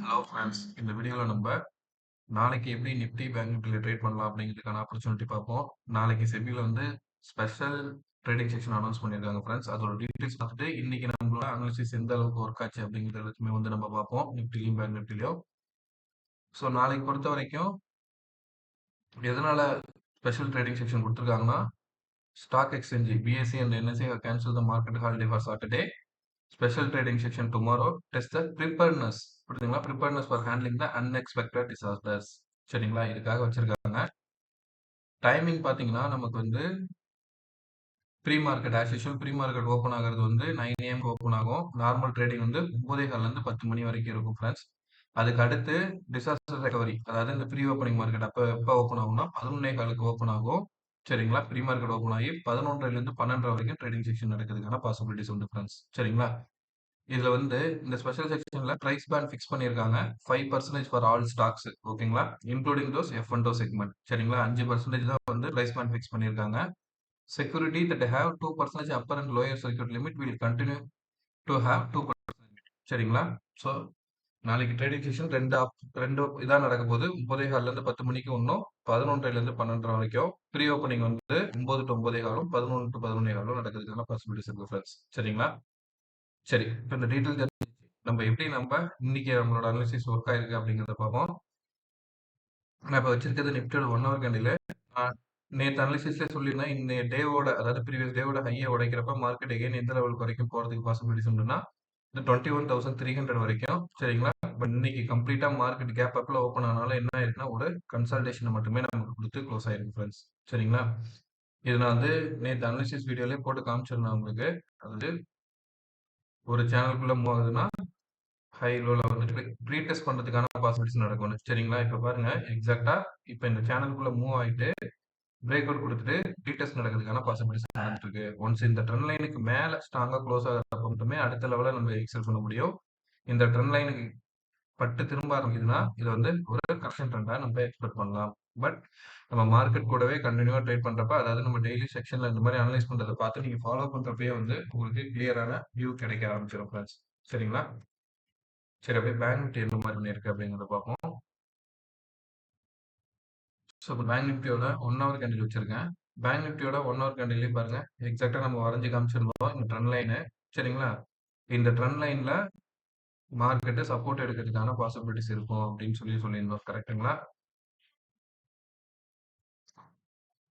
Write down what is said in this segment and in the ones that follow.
Hello friends, இந்த வீடியோவில் நம்ம நாளைக்கு எப்படி நிஃப்டி பேங்க் நிஃப்டியில் ட்ரேட் பண்ணலாம் அப்படிங்கிறதுக்கான ஆப்பர்ச்சுனிட்டி பார்ப்போம். நாளைக்கு செபியில் வந்து ஸ்பெஷல் ட்ரேடிங் செக்ஷன் அனௌன்ஸ் பண்ணியிருக்காங்க ஃப்ரெண்ட்ஸ். அதோட டீட்டெயில்ஸ் பார்த்துட்டு இன்னைக்கு நம்மளோட அனாலிசிஸ் எந்த அளவுக்கு ஒர்க் ஆச்சு அப்படிங்கிறது எல்லாத்தையுமே வந்து நம்ம பார்ப்போம் நிஃப்டிலையும் பேங்க் நிஃப்டிலையும். ஸோ நாளைக்கு பொறுத்த வரைக்கும் எதனால ஸ்பெஷல் ட்ரேடிங் செக்ஷன் கொடுத்துருக்காங்கன்னா, stock exchange BSC and NSC cancel the market holiday for Saturday. Special trading section tomorrow test the preparedness. புரியுதுங்களா? Preparedness for handling the unexpected disasters. சரிங்களா? இதுக்காக வச்சிருக்காங்க. டைமிங் பார்த்தீங்கன்னா நமக்கு வந்து pre market as usual pre market open ஆகிறது வந்து 9 AM open ஆகும். நார்மல் ட்ரேடிங் வந்து 9:15 10 மணி வரைக்கும் இருக்கும் ஃப்ரெண்ட்ஸ். அதுக்கு அடுத்து டிசாஸ்டர் ரெக்கவரி, அதாவது இந்த ப்ரீ ஓப்பனிங் மார்க்கெட் அப்போ எப்போ ஓப்பன் ஆகும்னா 11:15க்கு ஓப்பன் ஆகும். சரிங்களா? ப்ரீ மார்க்கெட் ஓப்பன் ஆகி 11:30 12:30 வரைக்கும் ட்ரேடிங் செக்ஷன் நடக்கிறதுக்கான பாசிபிலிட்டிஸ் உண்டு ஃப்ரெண்ட்ஸ். சரிங்களா? இதுல வந்து இந்த ஸ்பெஷல் செக்ஷன்ல பிரைஸ் பேண்ட் ஃபிக்ஸ் பண்ணியிருக்காங்க. 5% ஃபார் ஆல் ஸ்டாக்ஸ். ஓகேங்களா? Including those F&O segment. சரிங்களா? 5% தான் வந்து பிரைஸ் பேண்ட் ஃபிக்ஸ் பண்ணியிருக்காங்க. Security that have 2% upper and lower circuit limit will continue to have 2%. சரிங்களா? ஸோ நாளைக்கு ட்ரேடிங் செக்ஷன் ரெண்டு இதான் நடக்க போகுது. 9:15 10 மணிக்கு ஒன்றும், 11:00 12:30 வரைக்கும். ப்ரீ ஓப்பனிங் வந்து 9 to 9:15 11 to 11:15 நடக்கிறதுக்கான பாசிபிலிட்டிஸ் இருக்கு ஃப்ரெண்ட்ஸ். சரிங்களா? சரி, இப்போ இந்த டீட்டெயில் நம்ம எப்படி இன்னைக்கு நம்மளோட அனாலிசிஸ் ஒர்க் ஆயிருக்கு அப்படிங்கிறத பார்ப்போம். நான் இப்போ வச்சிருக்கிறது நிஃப்டியோட 1 ஹவர் கேண்டில். நேற்று அனாலிசிஸ்ல சொல்லியிருந்தேன், இந்த டேவோட அதாவது ப்ரீவியஸ் டேவோட ஹையை உடைக்கிறப்ப மார்க்கெட் எகைன் எந்த லெவலுக்கு வரைக்கும் போகிறதுக்கு பாசிபிலிட்டிஸ் உண்டுன்னா இந்த 21,300 வரைக்கும். சரிங்களா? பட் இன்னைக்கு கம்ப்ளீட்டா மார்க்கெட் கேப் அப்ல ஓப்பன் ஆனாலும் என்ன ஆயிருக்குன்னா ஒரு கன்சல்டேஷன் மட்டுமே நமக்கு கொடுத்து க்ளோஸ் ஆயிருக்கு ஃப்ரெண்ட்ஸ். சரிங்களா? இது நான் வந்து நேற்று அனாலிசிஸ் வீடியோலயே போட்டு காமிச்சிருந்தேன் உங்களுக்கு. அதாவது ஒரு சேனலுக்குள்ள மூவ் ஆகுதுன்னா ஹை லோல வந்துட்டு ப்ரீ டெஸ்ட் பண்றதுக்கான பாசிபிலிட்டிஸ் நடக்கும். சரிங்களா? இப்ப பாருங்க, எக்ஸாக்ட்டா இப்ப இந்த சேனலுக்குள்ள மூவ் ஆயிட்டு பிரேக் அவுட் கொடுத்துட்டு ப்ரீ டெஸ்ட் நடக்கிறதுக்கான பாசிபிலிட்டிஸ் நடந்துட்டு இருக்கு. ஒன்ஸ் இந்த ட்ரெண்ட் லைனுக்கு மேல ஸ்ட்ராங்கா க்ளோஸ் ஆகிறப்ப மட்டுமே அடுத்த லெவலில் நம்ம எக்ஸல் பண்ண முடியும். இந்த ட்ரெண்ட் லைனுக்கு பட்டு திரும்ப ஆரம்பிக்குதுன்னா இது வந்து ஒரு கரெக்ஷன் ட்ரெண்டா நம்ம எக்ஸ்பெக்ட் பண்ணலாம். பட் நம்ம மார்க்கெட் கூடவே கண்டினியூவா ட்ரேட் பண்றப்ப, அதாவது நம்ம டெய்லி செக்ஷன்ல இந்த மாதிரி அனலைஸ் பண்றதை பார்த்து நீங்க ஃபாலோ பண்றப்பயே வந்து உங்களுக்கு கிளியரான வியூ கிடைக்க ஆரம்பிச்சிடும் ஃப்ரெண்ட்ஸ். சரிங்களா? சரி, அப்படியே பேங்க் நிஃப்டி எந்த மாதிரி பண்ணியிருக்கு அப்படிங்கிறத பார்ப்போம். ஸோ இப்போ பேங்க் நிஃப்டியோட 1 ஹவர் கேண்டில் வச்சிருக்கேன். பேங்க் நிஃப்டியோட 1 ஹவர் கேண்டில்லையும் பாருங்க, எக்ஸாக்டா நம்ம வரைஞ்சு காமிச்சிருந்தோம் இந்த ட்ரெண்ட் லைனு. சரிங்களா? இந்த ட்ரெண்ட் லைன்ல மார்க்கெட்டு சப்போர்ட் எடுக்கிறதுக்கான பாசிபிலிட்டிஸ் இருக்கும் அப்படின்னு சொல்லியிருந்தோம். கரெக்ட்டுங்களா?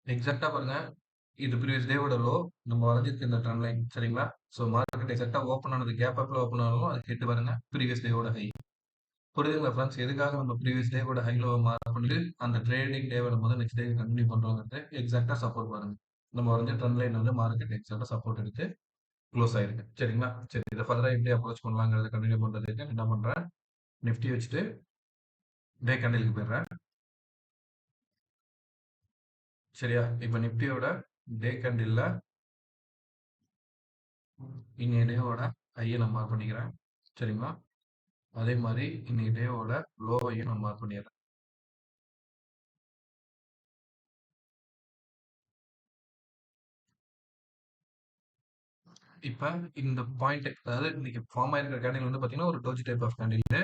எக்ஸாக்டா பாருங்க, இது ப்ரீவியஸ் டேவோட லோ, நம்ம வரைஞ்சிருக்க இந்த ட்ரெண்ட் லைன். சரிங்களா? ஸோ மார்க்கெட் எக்ஸாக்டா ஓப்பன் ஆனது கேப் அப்ல ஓப்பன் ஆனாலும் அதுக்கு ஹிட் பாருங்க ப்ரீவியஸ் டேவோட ஹை. புரியுதுங்களா ஃப்ரெண்ட்ஸ்? எதுக்காக நம்ம ப்ரீவியஸ் டே கூட ஹை லோவை மார்க் பண்ணிட்டு அந்த ட்ரேடிங் டே வரும்போது நெக்ஸ்ட் டே கண்டினியூ பண்றோங்கிறது எக்ஸாக்டா சப்போர்ட் பாருங்க. நம்ம வந்து ட்ரெண்ட் லைன் வந்து மார்க்கெட் எக்ஸாக்டா சப்போர்ட் எடுத்து க்ளோஸ் ஆயிருக்கு. சரிங்களா? சரி, இதை ஃபர்தரா எப்படி அப்ரோச் பண்ணலாங்கிறத கண்டினியூ பண்றதுக்கு என்ன பண்றேன், நிஃப்டி வச்சுட்டு டே கேண்டிலுக்கு போயிடுறேன். சரியா? இப்போ நிஃப்டியோட டே கேண்டில்ல இன்னைய டேவோட ஹையை நான் மார்க் பண்ணிக்கிறேன். சரிங்களா? அதே மாதிரி இன்னைய டேவோட லோவையும் நான் மார்க் பண்ணிடுறேன். இப்ப இந்த பாயிண்ட், அதாவது இன்னைக்கு ஃபார்ம் ஆயிருக்கிற கேண்டில் வந்து பாத்தீங்கன்னா ஒரு டோஜி டைப் ஆஃப் கேண்டில்.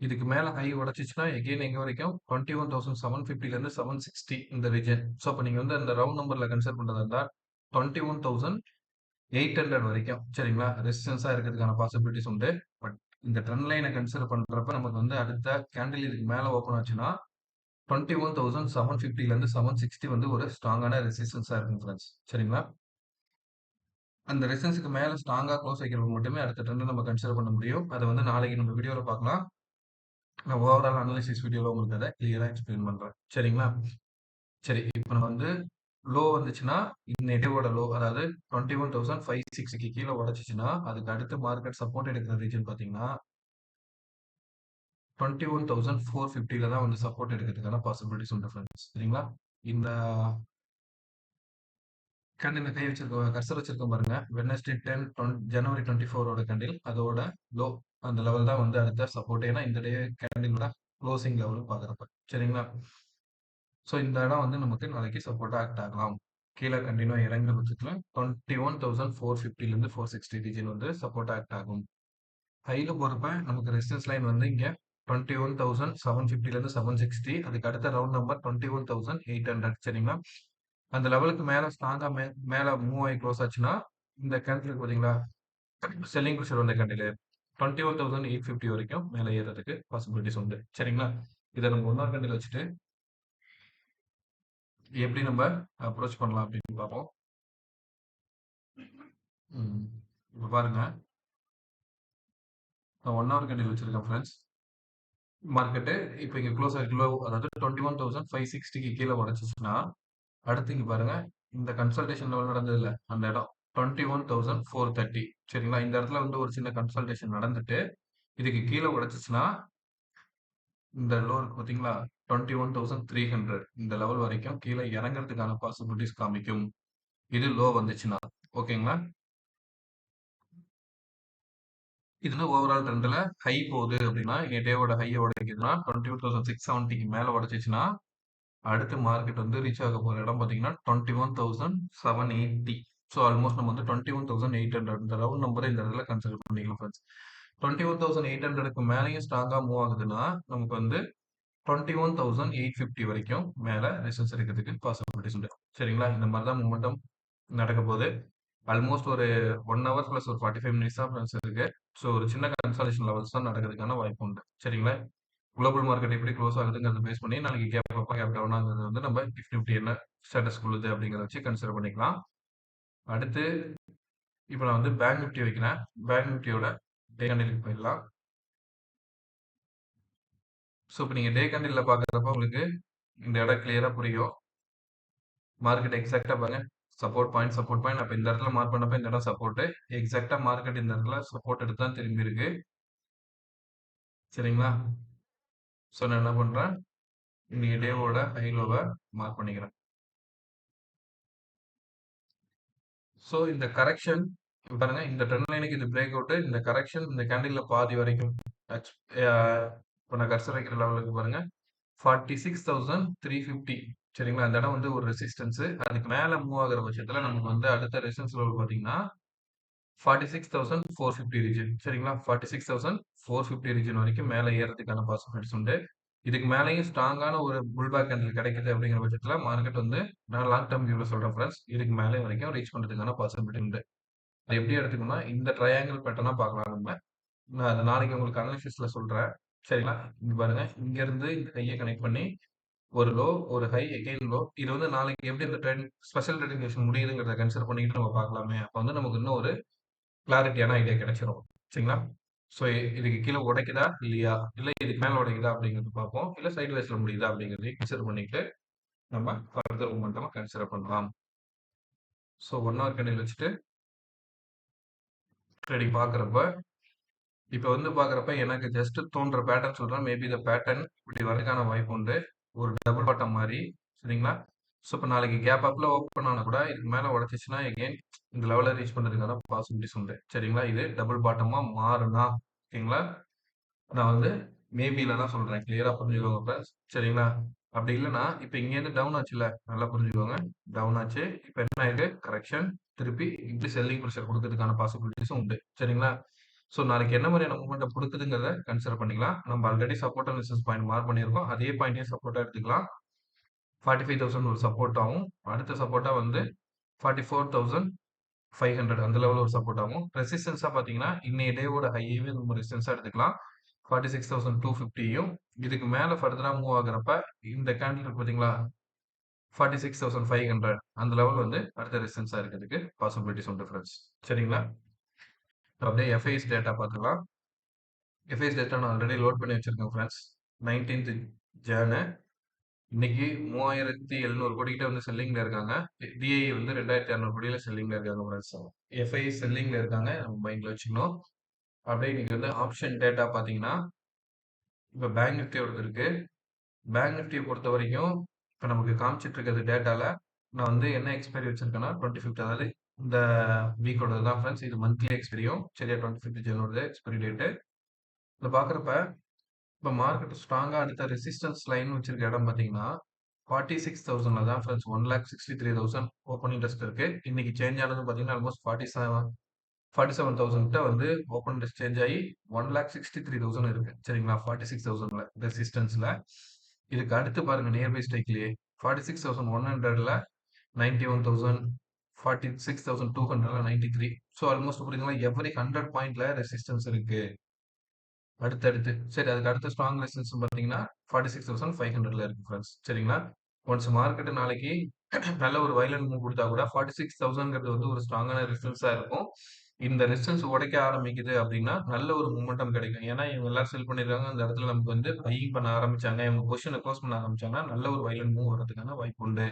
இதுக்கு மேல ஹை உடைச்சிச்சுன்னா எகைன் எங்க வரைக்கும் 21,750ல இருந்து 760 இந்த ரீஜன். ஸோ அப்போ நீங்க வந்து அந்த ரவுண்ட் நம்பர்ல கன்சிடர் பண்றதா இருந்தா 21,800 வரைக்கும். சரிங்களா? ரெசிஸ்டன்ஸா இருக்கிறதுக்கான பாசிபிலிட்டிஸ் உண்டு. பட் இந்த ட்ரெண்ட் லைனை கன்சிடர் பண்றப்ப நமக்கு வந்து அடுத்த கேண்டில் இதுக்கு மேல ஓப்பன் ஆச்சுன்னா 21,750ல இருந்து 760 வந்து ஒரு ஸ்ட்ராங்கான ரெசிஸ்டன்ஸா இருக்கும் ஃப்ரெண்ட்ஸ். சரிங்களா? அந்த ரெசிஸ்டன்ஸுக்கு மேல ஸ்ட்ராங்கா க்ளோஸ் வைக்கிறது மட்டுமே அடுத்த ட்ரெண்ட் நம்ம கன்சிடர் பண்ண முடியும். அதை வந்து நாளைக்கு நம்ம வீடியோல பார்க்கலாம். நான் ஓவரால் அனாலிசிஸ் வீடியோல உங்களுக்கு அதை கிளியரா எக்ஸ்பிளைன் பண்றேன். சரிங்களா? சரி, இப்போ நம்ம வந்து லோ வந்துச்சுன்னா இந்த டேவோட லோ, அதாவது 21,560க்கு கீழே உடைச்சிச்சுன்னா அதுக்கு அடுத்து மார்க்கெட் சப்போர்ட் எடுக்கிற ரீஜன் பார்த்தீங்கன்னா 21,450ல தான் வந்து சப்போர்ட் எடுக்கிறதுக்கான பாசிபிலிட்டிஸ் உண்டு ஃப்ரெண்ட்ஸ். சரிங்களா? இந்த கேண்டில் கை வச்சிருக்க கர்சர் வச்சிருக்கோம் பாருங்க, வெட்னஸ்டே 10 ஜனவரி 24 கேண்டில், அதோட லோ அந்த லெவல் தான் வந்து அடுத்த சப்போர்ட். ஏன்னா இந்த டே கேண்டிலோட க்ளோசிங் லெவல் பார்க்குறப்ப. சரிங்களா? ஸோ இந்த இடம் வந்து நமக்கு நாளைக்கு சப்போர்ட்டாக ஆக்ட் ஆகலாம். கீழே கண்டினியூ இறங்குற பட்சத்தில் 21,450லேருந்து 460 ரீஜன் வந்து சப்போர்ட்டாக ஆக்ட் ஆகும். ஹையில் போகிறப்ப நமக்கு ரெசிஸ்டன்ஸ் லைன் வந்து இங்கே 21,750லேருந்து 760. அதுக்கு அடுத்த ரவுண்ட் நம்பர் 21,800. சரிங்களா? அந்த லெவலுக்கு மேல ஸ்ட்ராங்கா மேல மூவ் ஆகி க்ளோஸ் ஆச்சுன்னா, இந்த கேண்டில் இருக்கு பார்த்தீங்களா? செல்லிங் ப்ரெஷர் வந்த கேண்டில் 21,850 வரைக்கும் மேல ஏறதுக்கு பாசிபிலிட்டிஸ் உண்டு. சரிங்களா? இத நம்ம இன்னொரு கேண்டில் வச்சுட்டு எப்படி நம்ம அப்ரோச் பண்ணலாம் அப்படின்னு பார்ப்போம். இப்ப பாருங்க. நான் 1 ஹவர் கேண்டில் வச்சிருக்கேன் ஃப்ரெண்ட்ஸ். மார்க்கெட்டு இப்ப இங்க க்ளோஸ் ஆயிருக்கு லோ, அதாவது 21,560க்கு கீழ உடைச்சுச்சுன்னா, அடுத்து இங்க பாருங்க, இந்த கன்சல்டேஷன் லெவல் நடந்ததுல்ல, அந்த இடம் 21,430. சரிங்களா? இந்த இடத்துல வந்து ஒரு சின்ன கன்சல்டேஷன் நடந்துட்டு, இதுக்கு கீழ உடைச்சுச்சுன்னா, இந்த லோ இருக்கு பார்த்தீங்களா? 21,300 இந்த லெவல் வரைக்கும் கீழ இறங்குறதுக்கான பாசிபிலிட்டிஸ் காமிக்கும். இது லோ வந்துச்சுன்னா. ஓகேங்களா? இதுல ஓவரால் ட்ரெண்ட்ல ஹை போகுது அப்படின்னா, இங்க டேவோட ஹைய உடைக்குதுன்னா 21,670க்கு மேல உடைச்சிச்சுன்னா, அடுத்து மார்க்கெட் வந்து ரீச் ஆக போற இடம் பார்த்தீங்கன்னா 21,780. ஸோ ஆல்மோஸ்ட் நம்ம வந்து 21,800 இந்த ரவுண்ட் நம்பரை இந்த இடத்துல கன்சிடர் பண்ணிக்கலாம் ஃப்ரெண்ட்ஸ். 21,800க்கு மேலேயும் ஸ்ட்ராங்கா மூவ் ஆகுதுன்னா, நமக்கு வந்து 21,850 வரைக்கும் மேல ரெசிஸ்டன்ஸ் இருக்கிறதுக்கு பாசிபிலிட்டிஸ் உண்டு. சரிங்களா? இந்த மாதிரி தான் மொமெண்டம் நடக்க போகுது. ஆல்மோஸ்ட் ஒரு 1 ஹவர் பிளஸ் ஒரு 45 மினிட்ஸ் தான் ஃப்ரெண்ட்ஸ் இருக்கு. ஸோ ஒரு சின்ன கன்சல்டேஷன் லெவல்ஸ் தான் நடக்கிறதுக்கான வாய்ப்பு உண்டு. சரிங்களா? குளோபல் மார்க்கெட் எப்படி க்ளோஸ் ஆகுதுங்கிறத பேஸ் பண்ணி நாளைக்கு கேப் அப்பா கேப் டவுனாங்கிறது வந்து நம்ம நிஃப்டி என்ன ஸ்டேட்டஸ் கொள்ளுது அப்படிங்கிறத வச்சு கன்சிடர் பண்ணிக்கலாம். அடுத்து இப்போ நான் வந்து பேங்க் நிஃப்டி வைக்கிறேன். பேங்க் நிஃப்டியோட டே கேண்டிலுக்கு போயிடலாம். ஸோ இப்போ நீங்கள் டே கேண்டிலில் பார்க்குறப்ப உங்களுக்கு இந்த இடம் கிளியராக புரியும். மார்க்கெட் எக்ஸாக்டாக பாருங்க, சப்போர்ட் பாயிண்ட் அப்போ இந்த இடத்துல மார்க் பண்ணப்ப இந்த இடம் சப்போர்ட் எக்ஸாக்டாக மார்க்கெட் இந்த இடத்துல சப்போர்ட் எடுத்து தான் திரும்பி இருக்கு. சரிங்களா? ஸோ நான் என்ன பண்றேன், இன்னைக்கு டேவோட ஹை லோவை மார்க் பண்ணிக்கிறேன். ஸோ இந்த கரெக்ஷன் பாருங்க, இந்த ட்ரெண்ட் லைனுக்கு இது பிரேக் அவுட், இந்த கரெக்ஷன் இந்த கேண்டில்ல பாதி வரைக்கும் இப்போ நான் கர்சர் வைக்கிற லெவலுக்கு பாருங்க 46,350. சரிங்களா? அந்த இடம் வந்து ஒரு ரெசிஸ்டன்ஸ். அதுக்கு மேல மூவ் ஆகுற பட்சத்துல நமக்கு வந்து அடுத்த ரெசிஸ்டன்ஸ் லெவல் பாத்தீங்கன்னா 46,450 ரீஜன். சரிங்களா? 46,450 ரீஜன் வரைக்கும் மேல ஏறதுக்கான பாசிபிலிட்டிஸ் உண்டு. இதுக்கு மேலேயும் ஸ்ட்ராங்கான ஒரு புல் பேக் கேண்டில் கிடைக்குது அப்படிங்கிற பட்சத்துல மார்க்கெட் வந்து நான் லாங் டர்ம் வியூல சொல்றேன் ஃப்ரெண்ட்ஸ், இதுக்கு மேலே வரைக்கும் ரீச் பண்றதுக்கான பாசிபிலிட்டி உண்டு. அது எப்படி எடுத்துக்கணும்னா, இந்த ட்ரையாங்கிள் பேட்டர்னா பார்க்கலாம் நம்ம. நான் அது நாளைக்கு உங்களுக்கு அனாலிசிஸ்ல சொல்றேன். சரிங்களா? இங்க பாருங்க, இங்க இருந்து இந்த கையை கனெக்ட் பண்ணி ஒரு லோ, ஒரு ஹை, எகைன் லோ. இது வந்து நாளைக்கு எப்படி இந்த ட்ரெண்ட் ஸ்பெஷல் ட்ரேடிங் செஷன் முடியுதுங்கிறத கன்சிடர் பண்ணிக்கிட்டு நம்ம பார்க்கலாமே. அப்ப வந்து நமக்கு இன்னும் ஒரு கிளாரிட்டியான ஐடியா கிடைச்சிரும். சரிங்களா? ஸோ இதுக்கு கீழே உடைக்குதா இல்லையா, இல்ல இதுக்கு மேல உடைக்குதா அப்படிங்கிறது பார்ப்போம். இல்ல சைட் வேஸ்ல முடியுதா அப்படிங்கிறதையும் கன்சிடர் பண்ணிட்டு நம்ம ஃபர்தர் மூமெண்டம் கன்சிடர் பண்ணலாம். ஸோ 1 ஹவர் கேண்டில் வச்சுட்டு ட்ரேடிங் பார்க்குறப்ப இப்போ வந்து பார்க்குறப்ப எனக்கு ஜஸ்ட் தோன்ற பேட்டர்ன் சொல்றேன். மேபி இந்த பேட்டர்ன் இப்படி வரதுக்கான வாய்ப்பு உண்டு. ஒரு டபுள் பாட்டம் மாதிரி. சரிங்களா? ஸோ இப்போ நாளைக்கு கேப் அப்ல ஓப்பன் ஆனா கூட இதுக்கு மேல உடைச்சிச்சுன்னா எகைன் இந்த லெவலை ரீச் பண்றதுக்கான பாசிபிலிட்டிஸ் உண்டு. சரிங்களா? இது டபுள் பாட்டமா மாறுனா ஓகேங்களா? நான் வந்து மேபில தான் சொல்றேன். கிளியரா புரிஞ்சுக்கோங்க ஃப்ரெண்ட்ஸ். சரிங்களா? அப்படி இல்லைன்னா இப்போ இங்கேருந்து டவுன் ஆச்சுல்ல, நல்லா புரிஞ்சுக்கோங்க. டவுன் ஆச்சு. இப்போ என்ன ஆயிருக்கு, கரெக்ஷன். திருப்பி இப்படி செல்லிங் ப்ரெஷர் கொடுக்கறதுக்கான பாசிபிலிட்டிஸும் உண்டு. சரிங்களா? ஸோ நாளைக்கு என்ன மாதிரியான மூவ்மெண்ட் கொடுக்குதுங்கிறத கன்சிடர் பண்ணிக்கலாம். நம்ம already support and resistance point mark பண்ணியிருக்கோம். அதே பாயிண்டையும் சப்போர்ட்டா எடுத்துக்கலாம். 45,000 ஒரு சப்போர்ட் ஆகும். அடுத்த சப்போர்ட்டா வந்து 44,500 அந்த லெவலில் ஒரு சப்போர்ட் ஆகும். ரெசிஸ்டன்ஸா பார்த்தீங்கன்னா இன்னைய டேவோட ஹையவே நம்ம ரெசிஸ்டன்ஸா எடுத்துக்கலாம். 46,250யும் இதுக்கு மேல ஃபர்தரா மூவ் ஆகுறப்ப இந்த கேண்டில் இருக்கு பார்த்தீங்களா, 46,500 அந்த லெவல் வந்து அடுத்த ரெசிஸ்டன்ஸா இருக்கிறதுக்கு பாசிபிலிட்டிஸ் உண்டு ஃப்ரெண்ட்ஸ். சரிங்களா? அப்படியே எஃப்ஐஎஸ் டேட்டா பார்த்துக்கலாம். எஃப்ஐஎஸ் டேட்டா நான் ஆல்ரெடி லோட் பண்ணி வச்சிருக்கேன் ஃப்ரெண்ட்ஸ். 19th ஜானு இன்னைக்கு 3,700 கோடி கிட்ட வந்து செல்லிங்ல இருக்காங்க. டிஐ வந்து 2,200 கோடியில செல்லிங்ல இருக்காங்க ஃப்ரெண்ட்ஸ். எஃப்ஐஎஸ் செல்லிங்ல இருக்காங்க, நம்ம மைண்ட்ல வச்சுக்கணும். அப்படியே இன்னைக்கு வந்து ஆப்ஷன் டேட்டா பார்த்தீங்கன்னா, இப்போ பேங்க் நிஃப்டியோட இருக்கு. பேங்க் நிஃப்டியை பொறுத்த வரைக்கும் இப்போ நமக்கு காமிச்சிட்டு இருக்கிறது டேட்டால நான் வந்து என்ன எக்ஸ்பைரி வச்சிருக்கேன்னா 25th, அதாவது இந்த வீக்கோட தான் ஃப்ரெண்ட்ஸ். இது மந்த்லி எக்ஸ்பைரியும் சரியா 25th ஜனவரி எக்ஸ்பைரி டேட்டு. இதை பார்க்குறப்ப இப்போ மார்க்கெட் ஸ்ட்ராங்காக அடுத்த ரெசிஸ்டன்ஸ் லைன் வச்சிருக்க இடம் பார்த்தீங்கன்னா 46,000ல தான் ஃப்ரெண்ட்ஸ். 1,63,000 ஓப்பன் இன்ட்ரெஸ்ட் இருக்கு. இன்னைக்கு சேஞ்ச் ஆனது பார்த்தீங்கன்னா ஆல்மோஸ்ட் 47 47,000 கிட்ட வந்து ஓப்பன் இன்ட்ரெஸ்ட் சேஞ்ச் ஆகி 1,63,000 இருக்கு. சரிங்களா? 46,000ல ரெசிஸ்டன்ஸ்ல. இதுக்கு அடுத்து பாருங்க நியர்பை ஸ்ட்ரைக்லயே 46,100ல 91,000, 46,200ல 93. ஸோ ஆல்மோஸ்ட் புரியுதுங்களா? எவ்ரி 100 பாயிண்ட்ல ரெசிஸ்டன்ஸ் இருக்கு. அடுத்தடுத்து. சரி அதுக்கு அடுத்த ஸ்ட்ராங் ரெசிஸ்டன்ஸ் பார்த்தீங்கன்னா 46,500ல இருக்கு ஃப்ரெண்ட்ஸ். சரிங்களா? ஒன்ஸ் மார்க்கெட் நாளைக்கு நல்ல ஒரு வயலன்ட் மூவ் குடுத்தா கூட 46,000ங்கிறது வந்து ஒரு ஸ்ட்ராங்கான ரெசிஸ்டன்ஸா இருக்கும். இந்த ரெசிஸ்டன்ஸ் உடைக்க ஆரம்பிக்குது அப்படின்னா, நல்ல ஒரு மொமெண்டம் கிடைக்கும். ஏன்னா, இவங்க எல்லாரும் செல் பண்ணியிருக்காங்க. அந்த இடத்துல நமக்கு வந்து பையிங் பண்ண ஆரம்பிச்சாங்க. இவங்க பொசிஷன குளோஸ் பண்ண ஆரம்பிச்சாங்கன்னா, நல்ல ஒரு வயலன்ட் மூவ் வர்றதுக்கான வாய்ப்பு உண்டு.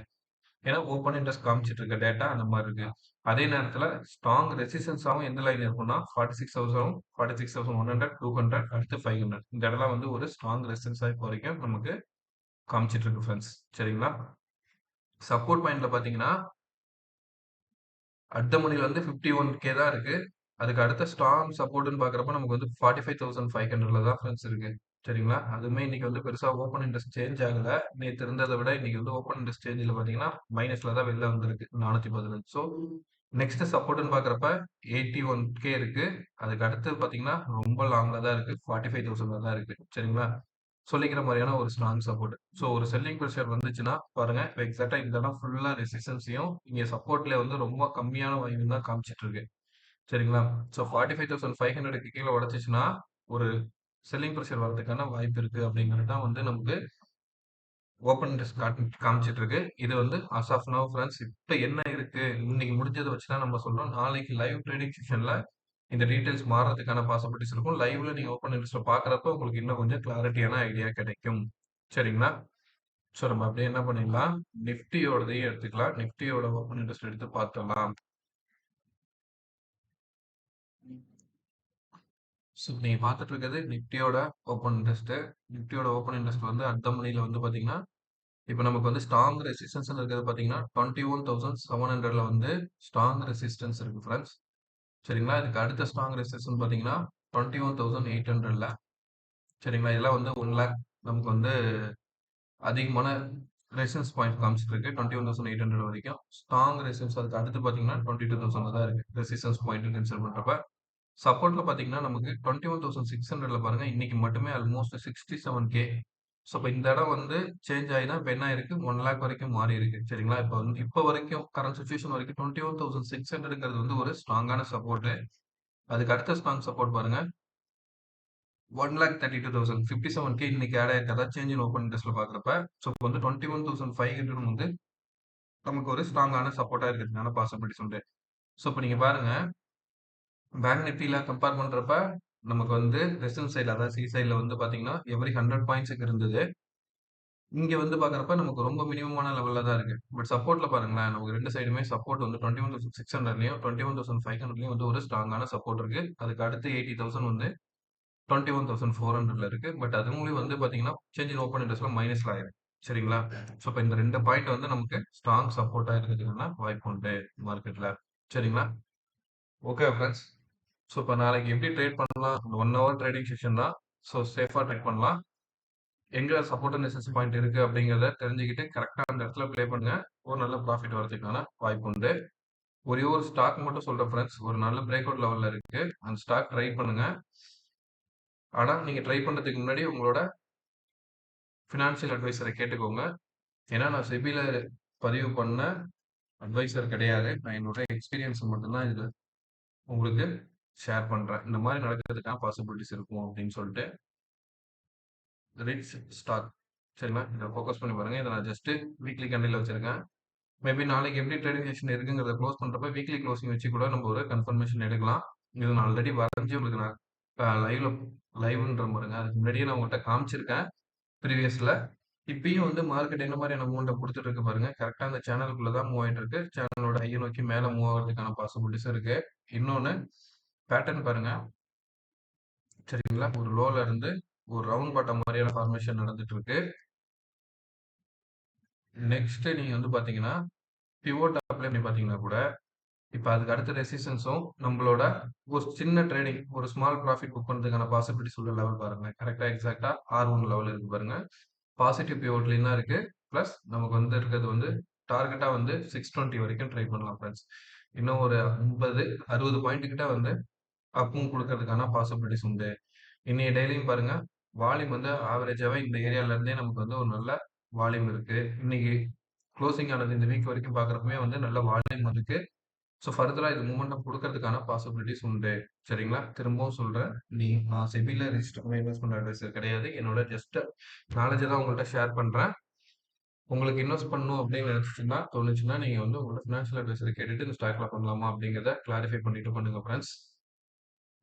ஏன்னா, ஓப்பன் இன்ட்ரெஸ்ட் காமிச்சிட்டு இருக்க டேட்டா அந்த மாரி இருக்கு. அதே நேரத்துல ஸ்ட்ராங் ரெசிஸ்டன்ஸாவும் எந்த லைன் இருக்கும்னா 46,000, 46,100, 200 அடுத்து 500. இந்த இடம்லாம் வந்து ஒரு ஸ்ட்ராங் ரெசிஸ்டன்ஸா இப்போ வரைக்கும் நமக்கு காமிச்சிட்டு இருக்கு ஃபிரெண்ட்ஸ். சரிங்களா? சப்போர்ட் பாயிண்ட்ல பார்த்தீங்கன்னா அட் மணில வந்து 51K தான் இருக்கு. அதுக்கு அடுத்த ஸ்ட்ராங் சப்போர்ட்ன்னு பார்க்குறப்ப நமக்கு வந்து 45,500ல தான் ஃப்ரெண்ட்ஸ் இருக்கு. சரிங்களா? அதுவுமே இன்னைக்கு வந்து பெருசா ஓப்பன் இன்ட்ரெஸ்ட் சேஞ்ச் ஆகல. நேத்து இருந்தத விட இன்னைக்கு வந்து ஓப்பன் இன்ட்ரெஸ்ட் சேஞ்ச்ல பார்த்தீங்கன்னா, மைனஸ்ல தான் வெளில வந்திருக்கு. 415. ஸோ நெக்ஸ்ட் சப்போர்ட்ன்னு பார்க்குறப்ப 81K இருக்கு. அதுக்கு அடுத்து பார்த்தீங்கன்னா, ரொம்ப லாங்ல தான் இருக்கு. 45,000ல தான் இருக்கு. சரிங்களா? சொல்லிக்கிற மாரியான ஒரு ஸ்ட்ராங் சப்போர்ட். ஸோ ஒரு செல்லிங் பிரஷர் வந்துச்சுன்னா, பாருங்க இப்ப எக்ஸாக்ட்டா இந்த இடம் ஃபுல்லா ரெசிஸ்டன்ஸையும், இங்க சப்போர்ட்ல வந்து ரொம்ப கம்மியான வேல்யூ தான் காமிச்சிட்டு இருக்கு. சரிங்களா? ஸோ 45,500க்கு கீழ உடைச்சுச்சுன்னா, ஒரு செல்லிங் பிரஷர் வரதுக்கான வாய்ப்பு இருக்கு அப்படிங்கிறது தான் வந்து நமக்கு ஓப்பன் இன்ட்ரெஸ்ட் காமிச்சிட்டு இருக்கு. இது வந்து அஸ் ஆஃப் நவ் ஃபிரெண்ட்ஸ் இப்ப என்ன இருக்கு? இன்னைக்கு முடிஞ்சத வச்சு தான் நம்ம சொல்றோம். நாளைக்கு லைவ் ட்ரேடிங் செஷன்ல இந்த டீடைல்ஸ் மாறுறதுக்கான பாசிபிலிட்டிஸ் இருக்கும். லைவ்ல நீங்க ஓப்பன் இன்ட்ரெஸ்ட்ல பார்க்குறப்ப உங்களுக்கு இன்னும் கொஞ்சம் கிளாரிட்டியான ஐடியா கிடைக்கும். சரிங்களா? ஸோ நம்ம அப்படியே என்ன பண்ணிடலாம்? நிஃப்டியோடதையும் எடுத்துக்கலாம். நிஃப்டியோட ஓப்பன் இன்ட்ரெஸ்ட் எடுத்து பார்த்தரலாம். ஸோ நீங்க பார்த்துட்டு இருக்கிறது நிஃப்டியோட ஓப்பன் இன்ட்ரெஸ்ட். நிஃப்டியோட ஓப்பன் இன்ட்ரெஸ்ட் வந்து அட் த மணில வந்து பார்த்தீங்கன்னா, இப்ப நமக்கு வந்து ஸ்ட்ராங் ரெசிஸ்டன்ஸ் இருக்கிறது பார்த்தீங்கன்னா, 21,700ல வந்து ஸ்ட்ராங் ரெசிஸ்டன்ஸ் இருக்கு ஃபிரெண்ட்ஸ். சரிங்களா? இதுக்கு அடுத்த ஸ்ட்ராங் ரெசிஸ்டன்ஸ் பார்த்தீங்கன்னா, 21,800ல. சரிங்களா? இதெல்லாம் வந்து 1,00,000 நமக்கு வந்து அதிகமான ரெசிஸ்டன்ஸ் பாயிண்ட் காமிச்சிட்டு இருக்கு. 21,800 வரைக்கும். ஸ்ட்ராங் ரெசிஸ்டன்ஸ் அதுக்கு அடுத்து பார்த்தீங்கன்னா, 22,000ல தான் இருக்கு. ரெசிஸ்டன்ஸ் பாயிண்ட் கன்சிடர் பண்றப்ப. சப்போர்ட்ல பார்த்தீங்கன்னா, நமக்கு 21,600ல பாருங்க. இன்னைக்கு மட்டுமே ஆல்மோஸ்ட் 67K. ஸோ இப்ப இந்த இடம் வந்து சேஞ்ச் ஆகி தான் இப்ப என்ன ஆயிருக்கு 1,00,000 வரைக்கும் மாறி இருக்கு. சரிங்களா? இப்ப வந்து இப்ப வரைக்கும் கரண்ட் சிச்சுவேஷன் வரைக்கும் 21,600ங்கிறது வந்து ஒரு ஸ்ட்ராங்கான சப்போர்ட். அதுக்கு அடுத்த ஸ்ட்ராங் சப்போர்ட் பாருங்க. 1,32,000 57K இன்னைக்கு ஆட் ஆயிருக்கதா சேஞ்ச் இன் ஓப்பன் இன்ட்ரெஸ்ட்ல பார்க்குறப்ப. ஸோ இப்போ வந்து 21,500 வந்து நமக்கு ஒரு ஸ்ட்ராங்கான சப்போர்ட்டா இருக்கிறதுக்கான பாசிபிலிட்டிஸ் உண்டு. ஸோ இப்போ நீங்க பாருங்க, பேங்க் நிஃப்டில கம்பேர் பண்றப்ப நமக்கு வந்து ரெசிஸ்டன்ஸ் சைட்ல அதாவது சி சைட்ல வந்து பார்த்தீங்கன்னா, எவ்ரி 100 பாயிண்ட்ஸ்க்கு இருந்தது. இங்க வந்து பார்க்குறப்ப நமக்கு ரொம்ப மினிமமான லெவல்ல தான் இருக்கு. பட் சப்போர்ட்ல பாருங்களேன், நமக்கு 2 சைடுமே சப்போர்ட் வந்து 21,600லயும் 21,500லயும் வந்து ஒரு ஸ்ட்ராங்கான சப்போர்ட் இருக்கு. அதுக்கு அடுத்து 80,000 வந்து 21,400ல இருக்கு. பட் அதுவுமே வந்து பார்த்தீங்கன்னா, சேஞ்ச் இன் ஓப்பன் இன்ட்ரெஸ்ட்ல மைனஸ்ல ஆயிருக்கு. சரிங்களா? ஸோ இப்ப இந்த 2 பாயிண்ட் வந்து நமக்கு ஸ்ட்ராங் சப்போர்ட்டா இருக்கிறதுக்கான வாய்ப்பு உண்டு மார்க்கெட்ல. சரிங்களா? Okay friends. ஸோ இப்ப நாளைக்கு எப்படி ட்ரேட் பண்ணலாம்? 1 ஹவர் ட்ரேடிங் செஷன் தான். ஸோ சேஃபா ட்ரேட் பண்ணலாம். எங்க சப்போர்ட் அண்ட் ரெசிஸ்டன்ஸ் பாயிண்ட் இருக்கு அப்படிங்கிறத தெரிஞ்சுக்கிட்டு கரெக்ட்டா அந்த இடத்துல ப்ளே பண்ணுங்க. ஒரு நல்ல ப்ராஃபிட் வரதுக்கான வாய்ப்பு உண்டு. ஒரே ஒரு ஸ்டாக் மட்டும் சொல்றேன் ஃபிரெண்ட்ஸ். ஒரு நல்ல பிரேக் அவுட் லெவல்ல இருக்கு. அந்த ஸ்டாக் ட்ரை பண்ணுங்க. ஆனா நீங்க ட்ரை பண்றதுக்கு முன்னாடி உங்களோட ஃபினான்ஷியல் அட்வைசரை கேட்டுக்கோங்க. ஏன்னா நான் செபில பதிவு பண்ண அட்வைசர் கிடையாது. நான் என்னோட எக்ஸ்பீரியன்ஸ் மட்டும் தான் இதுல உங்களுக்கு ஷேர் பண்றேன். இந்த மாதிரி நடக்கிறதுக்கான பாசிபிலிட்டிஸ் இருக்கும் அப்படின்னு சொல்லிட்டு. ரிட்ஸ் ஸ்டாக் சரிங்களா? இதை ஃபோக்கஸ் பண்ணி பாருங்க. இதை நான் ஜஸ்ட் வீக்லி கேண்டில்ல வச்சிருக்கேன். மேபி நாளைக்கு எப்படி ட்ரேடிங் செஷன் இருக்குங்கிறத க்ளோஸ் பண்றப்ப வீக்லி க்ளோசிங் வச்சு கூட நம்ம ஒரு கன்ஃபர்மேஷன் எடுக்கலாம். இது நான் ஆல்ரெடி வரைஞ்சு உங்களுக்கு நான் லைவ்ன்ற பாருங்க. அதுக்கு முன்னாடியே நான் உங்கள்கிட்ட காமிச்சிருக்கேன் ப்ரீவியஸ்ல. இப்பயும் வந்து மார்க்கெட் என்ன மாதிரியான மூவ்மெண்ட் கொடுத்துட்டு இருக்கு பாருங்க. கரெக்டா அந்த சேனலுக்குள்ள தான் மூவ் ஆயிட்டு இருக்கு. சேனலோட ஹையை நோக்கி மேல மூவ் ஆகிறதுக்கான பாசிபிலிட்டிஸ் இருக்கு. இன்னொன்னு பேட்டர்ன் பாருங்க. சரிங்களா? ஒரு லோல இருந்து ஒரு ரவுண்ட் பாட்டம் மாதிரியான ஃபார்மேஷன் நடந்துட்டு இருக்கு. நெக்ஸ்ட் நீங்க வந்து பாத்தீங்கன்னா பிவோட் அப்ளை பண்ணி பாத்தீங்கன்னா கூட இப்ப அதுக்கு அடுத்த ரெசிஸ்டன்ஸும் நம்மளோட ஒரு சின்ன ட்ரேடிங் ஒரு ஸ்மால் ப்ராஃபிட் புக் பண்றதுக்கான பாசிபிலிட்டிஸ் உள்ள லெவல் பாருங்க. கரெக்டா எக்ஸாக்டா R1 லெவல் இருக்கு பாருங்க. பாசிட்டிவ் பிவோட்லயும் தான் இருக்கு. பிளஸ் நமக்கு வந்து இருக்கிறது வந்து டார்கெட்டா வந்து 620 வரைக்கும் ட்ரை பண்ணலாம் ஃப்ரெண்ட்ஸ். இன்னும் ஒரு 50, 60 பாயிண்ட் கிட்ட வந்து அப்பும் குடுக்கறதுக்கான பாசிபிலிட்டிஸ் உண்டு. இன்னைய டேலயும் பாருங்க, வால்யூம் வந்து ஆவரேஜாவே இந்த ஏரியால இருந்தே நமக்கு வந்து ஒரு நல்ல வால்யூம் இருக்கு. இன்னைக்கு குளோசிங் ஆனது இந்த வீக் வரைக்கும் பார்க்குறப்பவே வந்து நல்ல வால்யூம் இருக்கு. ஸோ ஃபர்தரா இது மூவ்மெண்டம் குடுக்கறதுக்கான பாசிபிலிட்டீஸ் உண்டு. சரிங்களா? திரும்பவும் சொல்றேன். நான் செபில ரிஜிஸ்டர் இன்வெஸ்ட்மென்ட் அட்வைசர் கிடையாது. என்னோட ஜஸ்ட் நாலேட்ஜ தான் உங்கள்ட்ட ஷேர் பண்றேன். உங்களுக்கு இன்வெஸ்ட் பண்ணணும் அப்படின்னு தோணுச்சுன்னா, நீங்க வந்து உங்களோட ஃபினான்ஷியல் அட்வைசர கேட்டுட்டு இந்த ஸ்டாக்ல பண்ணலாமா அப்படிங்கிறத கிளாரிஃபை பண்ணிட்டு பண்ணுங்க friends.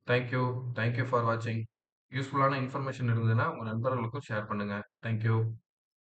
Thank you. Thank you for வாட்சிங். யூஸ்ஃபுல்லான இன்ஃபர்மேஷன் இருந்ததுன்னா, உங்க நண்பர்களுக்கும் ஷேர் பண்ணுங்க. Thank you.